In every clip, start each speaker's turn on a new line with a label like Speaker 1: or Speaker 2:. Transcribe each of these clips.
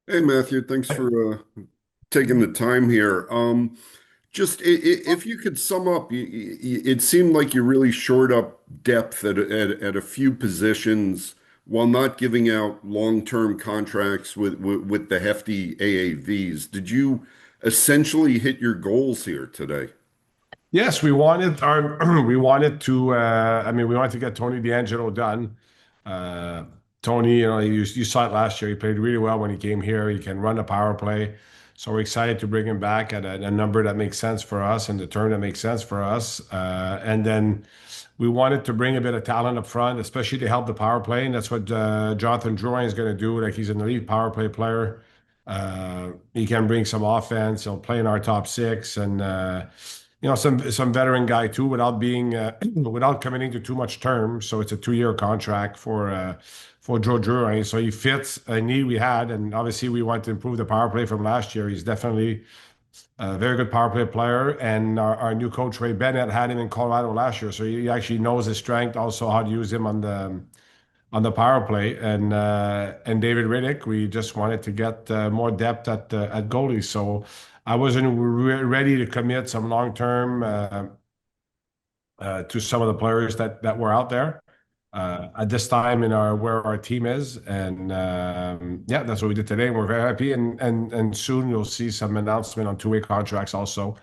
Speaker 1: Hey Matthew, thanks for taking the time here. Just if you could sum up, it seemed like you really shored up depth at a few positions while not giving out long-term contracts with the hefty AAVs. Did you essentially hit your goals here today?
Speaker 2: Yes, we wanted our we wanted to we wanted to get Tony D'Angelo done. Uh Tony, you saw it last year. He played really well when he came here. He can run a power play. So we're excited to bring him back at a number that makes sense for us and the term that makes sense for us. And then we wanted to bring a bit of talent up front, especially to help the power play. And that's what Jonathan Drouin is going to do. Like he's an elite power play player. He can bring some offense. He'll play in our top six and some veteran guy too, without being without committing to too much term. So it's a 2-year contract for Joe Drury. So he fits a need we had, and obviously we want to improve the power play from last year. He's definitely a very good power play player, and our new coach Ray Bennett had him in Colorado last year, so he actually knows his strength, also how to use him on the power play. And David Riddick, we just wanted to get more depth at goalie. So I wasn't ready to commit some long term to some of the players that were out there at this time in our where our team is. And yeah, that's what we did today. We're very happy, and soon you'll see some announcement on 2-way contracts also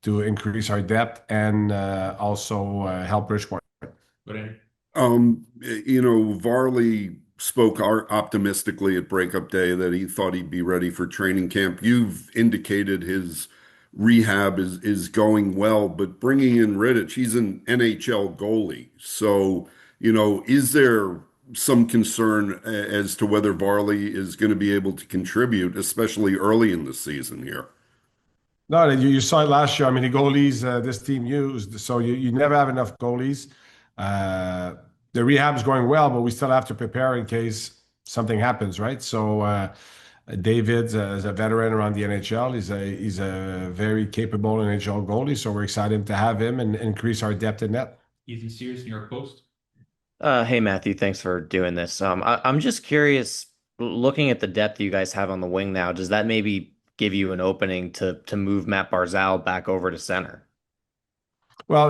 Speaker 2: to increase our depth and also help Bridgeport.
Speaker 1: Varley spoke optimistically at breakup day that he thought he'd be ready for training camp. You've indicated his rehab is going well, but bringing in Rittich, he's an NHL goalie. So, is there some concern as to whether Varley is going to be able to contribute, especially early in the season here?
Speaker 2: No, you saw it last year. I mean, the goalies this team used, so you never have enough goalies. Uh, the rehab's going well, but we still have to prepare in case something happens, right? So David is a veteran around the NHL. He's a very capable NHL goalie, so we're excited to have him and increase our depth in net.
Speaker 3: Ethan Sears, New York Post.
Speaker 4: Hey Matthew, thanks for doing this. I'm just curious, looking at the depth you guys have on the wing now, does that maybe give you an opening to move Matt Barzal back over to center?
Speaker 2: Well,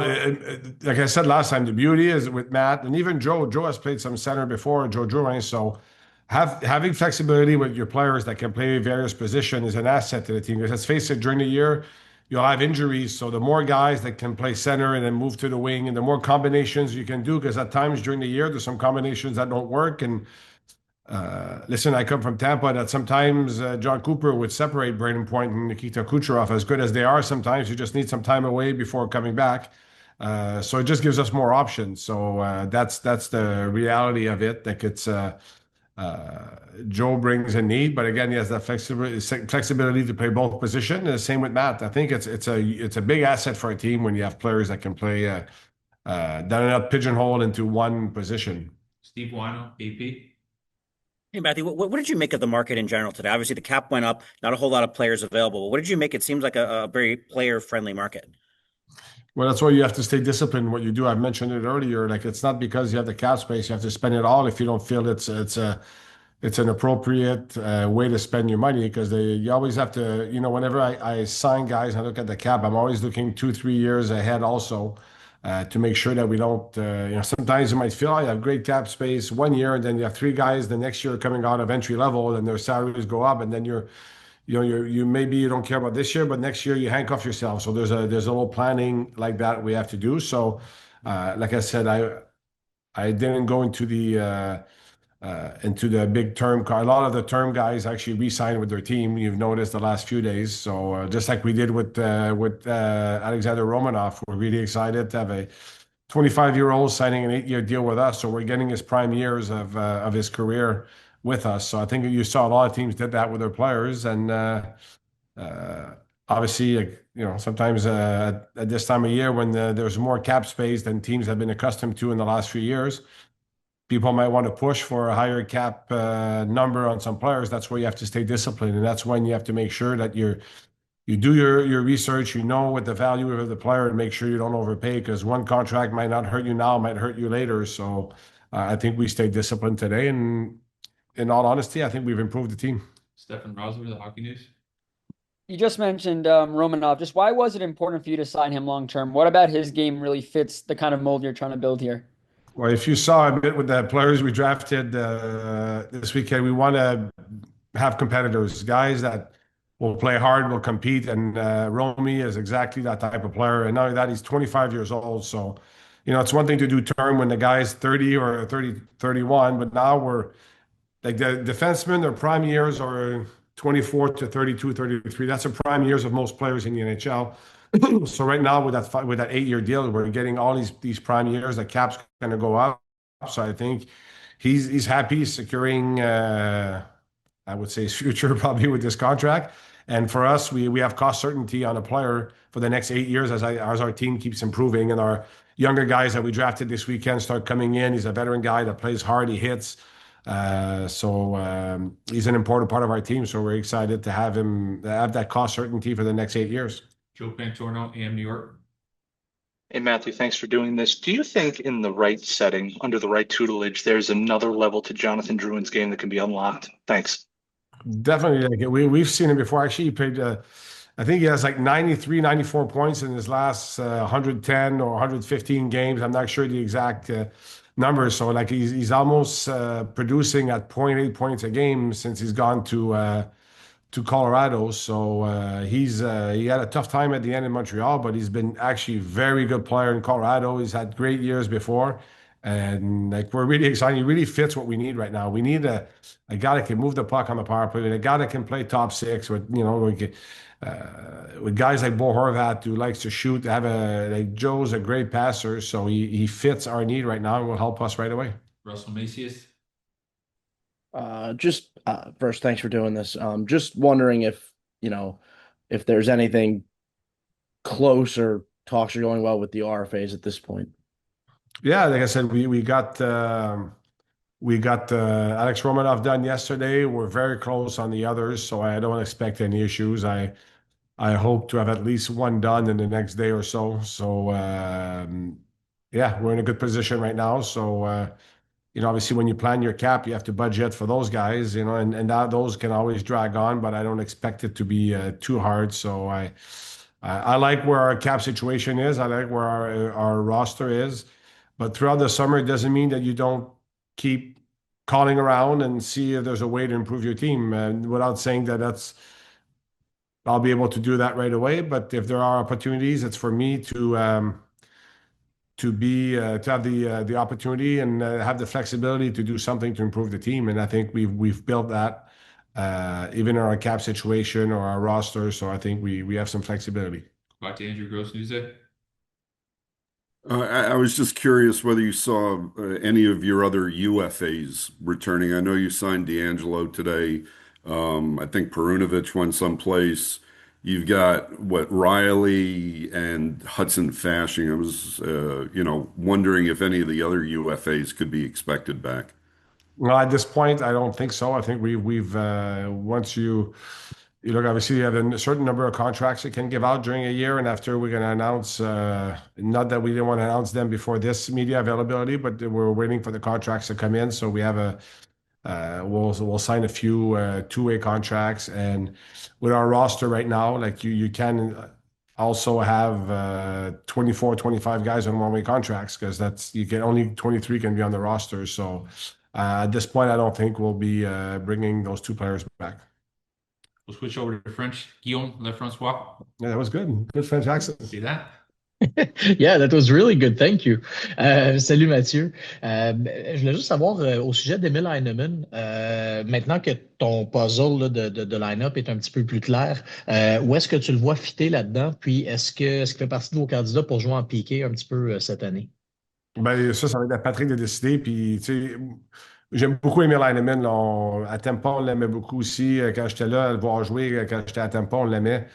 Speaker 2: like I said last time, the beauty is with Matt and even Joe. Joe has played some center before, Joe Drouin. So having flexibility with your players that can play various positions is an asset to the team. Because let's face it, during the year, you'll have injuries. So the more guys that can play center and then move to the wing, and the more combinations you can do, because at times during the year, there's some combinations that don't work. And listen, I come from Tampa that sometimes John Cooper would separate Braden Point and Nikita Kucherov. As good as they are, sometimes you just need some time away before coming back. So it just gives us more options. So that's the reality of it. Like Joe brings a need, but again, he has that flexibility to play both positions. And the same with Matt. I think it's a big asset for a team when you have players that can play that are not pigeonholed into one position.
Speaker 3: Steve Wino, AP.
Speaker 5: Hey, Matthew, what did you make of the market in general today? Obviously, the cap went up, not a whole lot of players available. But what did you make? It seems like a very player-friendly market.
Speaker 2: Well, that's why you have to stay disciplined in what you do. I mentioned it earlier. Like it's not because you have the cap space, you have to spend it all if you don't feel it's an appropriate way to spend your money because you always have to, whenever I sign guys and I look at the cap, I'm always looking 2, 3 years ahead also to make sure that we don't, sometimes you might feel, oh, you have great cap space 1 year and then you have 3 guys the next year coming out of entry level and their salaries go up and then you maybe you don't care about this year, but next year you handcuff yourself. So there's a little planning like that we have to do. So, like I said, I didn't go into the big term. A lot of the term guys actually re-signed with their team. You've noticed the last few days. So just like we did with Alexander Romanov, we're really excited to have a 25-year-old signing an 8-year deal with us. So we're getting his prime years of his career with us. So I think you saw a lot of teams did that with their players, and obviously, sometimes at this time of year when there's more cap space than teams have been accustomed to in the last few years people might want to push for a higher cap number on some players. That's where you have to stay disciplined, and that's when you have to make sure that you do your research. You know what the value of the player, and make sure you don't overpay because one contract might not hurt you now, might hurt you later. So I think we stayed disciplined today, and in all honesty, I think we've improved the team.
Speaker 3: Stefan Rosler, the Hockey News.
Speaker 6: You just mentioned Romanov. Just why was it important for you to sign him long term? What about his game really fits the kind of mold you're trying to build here?
Speaker 2: Well, if you saw a bit with the players we drafted this weekend, we want to have competitors, guys that will play hard, will compete. And Romy is exactly that type of player. And not only that, he's 25 years old. So, it's one thing to do term when the guy's 30 or 30, 31, but now we're like the defensemen, their prime years are 24 to 32, 33. That's the prime years of most players in the NHL. So right now with that 8-year deal, we're getting all these prime years. The cap's going to go up. So I think he's happy securing I would say his future probably with this contract. And for us, we have cost certainty on a player for the next 8 years as our team keeps improving and our younger guys that we drafted this weekend start coming in. He's a veteran guy that plays hard, he hits. So he's an important part of our team. So we're excited to have him have that cost certainty for the next 8 years.
Speaker 3: Joe Pantorno, AM New York.
Speaker 7: Hey, Matthew, thanks for doing this. Do you think in the right setting, under the right tutelage, there's another level to Jonathan Drouin's game that can be unlocked? Thanks.
Speaker 2: Definitely. Like we've seen him before. Actually, he played, I think he has like 93, 94 points in his last 110 or 115 games. I'm not sure the exact numbers. So like he's almost producing at zero point 0.8 points a game since he's gone to Colorado. So he had a tough time at the end in Montreal, but he's been actually a very good player in Colorado. He's had great years before. And like we're really excited. He really fits what we need right now. We need a guy that can move the puck on the power play, a guy that can play top six with guys like Bo Horvat who likes to shoot. Like Joe's a great passer, so he fits our need right now and will help us right away.
Speaker 3: Russell Macias.
Speaker 8: First, thanks for doing this. Just wondering if there's anything close or talks are going well with the RFAs at this point.
Speaker 2: Yeah, like I said, we got Alex Romanov done yesterday. We're very close on the others, so I don't expect any issues. I hope to have at least one done in the next day or so. So yeah, we're in a good position right now. So obviously when you plan your cap, you have to budget for those guys, and those can always drag on, but I don't expect it to be too hard. So I like where our cap situation is. I like where our roster is. But throughout the summer, it doesn't mean that you don't keep calling around and see if there's a way to improve your team. And without saying that I'll be able to do that right away. But if there are opportunities, it's for me to have the opportunity and have the flexibility to do something to improve the team. And I think we've built that even in our cap situation or our roster. So I think we have some flexibility.
Speaker 3: Back to Andrew Gross Newsday.
Speaker 1: I was just curious whether you saw any of your other UFAs returning. I know you signed D'Angelo today. I think Perunovic went someplace. You've got Riley and Hudson Fasching. I was, wondering if any of the other UFAs could be expected back.
Speaker 2: Well, at this point, I don't think so. I think we've once you look, obviously, you have a certain number of contracts that can give out during a year, and after we're going to announce, not that we didn't want to announce them before this media availability, but we're waiting for the contracts to come in. So we have we'll sign a few two-way contracts, and with our roster right now, like you can also have 24, 25 guys on one-way contracts because you can only 23 can be on the roster. So at this point, I don't think we'll be bringing those two players back.
Speaker 3: We'll switch over to French. Guillaume Lefrancois.
Speaker 2: Yeah, that was good. Good French accent.
Speaker 3: See that?
Speaker 9: Yeah, that was really good. Thank you. Salut Mathieu. Je voulais juste savoir au sujet d'Emil Heinemann, maintenant que ton puzzle là, de line-up est un petit peu plus clair, où est-ce que tu le vois fitter là-dedans? Puis est-ce qu'il fait partie de vos candidats pour jouer en piqué un petit peu cette année?
Speaker 2: Ben, ça va être à Patrick de décider. Puis, tu sais, j'aime beaucoup Emil Heinemann. Là. À Tampa, on l'aimait beaucoup aussi. Quand j'étais là, à le voir jouer, quand j'étais à Tampa, on l'aimait.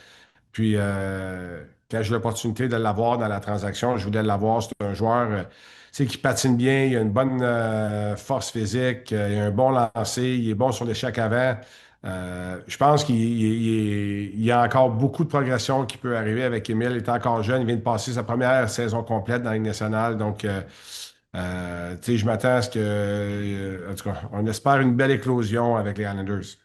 Speaker 2: Puis, quand j'ai eu l'opportunité de l'avoir dans la transaction, je voulais l'avoir. C'est un joueur tu sais, qui patine bien, il a une bonne force physique, il a un bon lancer, il est bon sur l'échec avant. Je pense qu'il y a encore beaucoup de progression qui peut arriver avec Emile. Il est encore jeune, il vient de passer sa première saison complète dans la Ligue nationale. Donc, tu sais, je m'attends à ce que, en tout cas, on espère une belle éclosion avec les Islanders.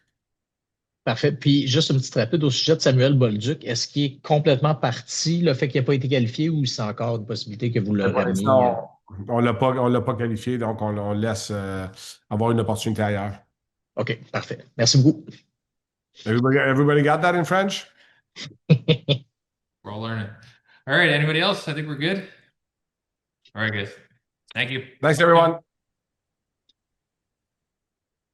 Speaker 9: Parfait. Puis, juste une petite rapide au sujet de Samuel Bolduc. Est-ce qu'il est complètement parti, le fait qu'il n'ait pas été qualifié, ou c'est encore une possibilité que vous le
Speaker 2: Pour
Speaker 9: rameniez?
Speaker 2: l'instant, on l'a pas qualifié, donc on laisse avoir une opportunité ailleurs.
Speaker 9: OK, parfait. Merci beaucoup.
Speaker 2: Everybody got that in French?
Speaker 3: We're all learning. All right. Anybody else? I think we're good. All right, guys. Thank you.
Speaker 2: Thanks, everyone.